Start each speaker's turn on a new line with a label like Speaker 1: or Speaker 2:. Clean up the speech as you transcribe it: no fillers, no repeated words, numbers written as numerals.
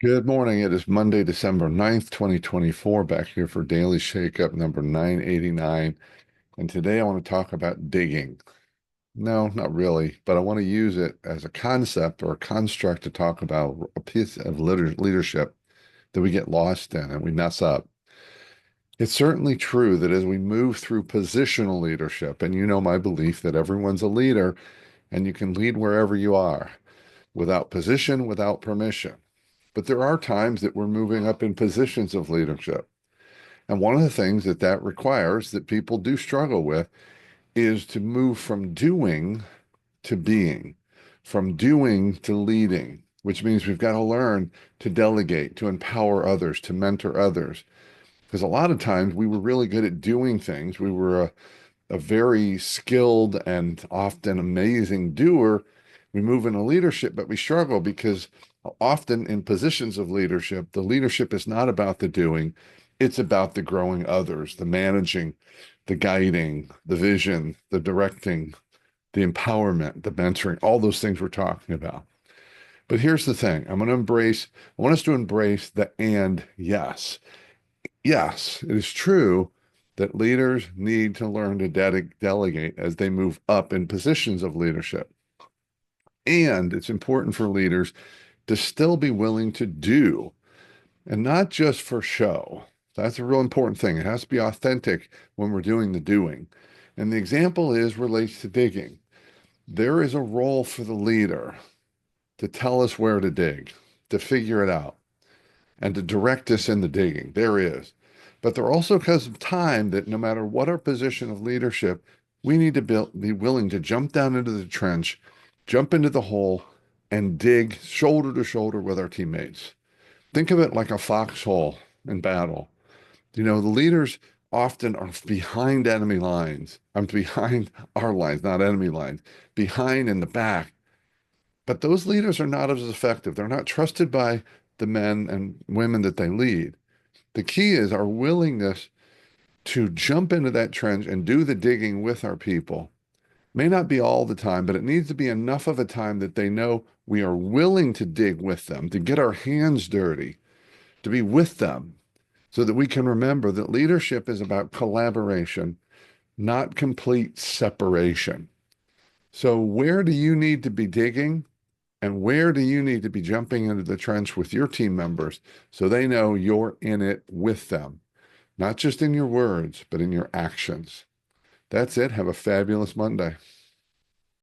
Speaker 1: Good morning. It is Monday, December 9th, 2024, back here for Daily Shakeup number 989. And today I want to talk about digging. No, not really, but I want to use it as a concept or a construct to talk about a piece of leadership that we get lost in and we mess up. It's certainly true that as we move through positional leadership, and you know my belief that everyone's a leader and you can lead wherever you are, without position, without permission. But there are times that we're moving up in positions of leadership. And one of the things that that requires that people do struggle with is to move from doing to being, from doing to leading, which means we've got to learn to delegate, to empower others, to mentor others. Because a lot of times we were really good at doing things. We were a very skilled and often amazing doer. We move into leadership, but we struggle because often in positions of leadership, the leadership is not about the doing, it's about the growing others, the managing, the guiding, the vision, the directing, the empowerment, the mentoring, all those things we're talking about. But here's the thing I want us to embrace the and yes. Yes, it is true that leaders need to learn to delegate as they move up in positions of leadership. And it's important for leaders to still be willing to do and not just for show. That's a real important thing. It has to be authentic when we're doing the doing. And the example is relates to digging. There is a role for the leader to tell us where to dig, to figure it out, and to direct us in the digging. There is. But there also comes a time that no matter what our position of leadership, we need to be willing to jump down into the trench, jump into the hole, and dig shoulder to shoulder with our teammates. Think of it like a foxhole in battle. You know, the leaders often are behind enemy lines. I'm behind our lines, not enemy lines, behind in the back. But those leaders are not as effective. They're not trusted by the men and women that they lead. The key is our willingness to jump into that trench and do the digging with our people. May not be all the time, but it needs to be enough of a time that they know we are willing to dig with them, to get our hands dirty, to be with them, so that we can remember that leadership is about collaboration, not complete separation. So, where do you need to be digging? And where do you need to be jumping into the trench with your team members so they know you're in it with them, not just in your words, but in your actions? That's it. Have a fabulous Monday.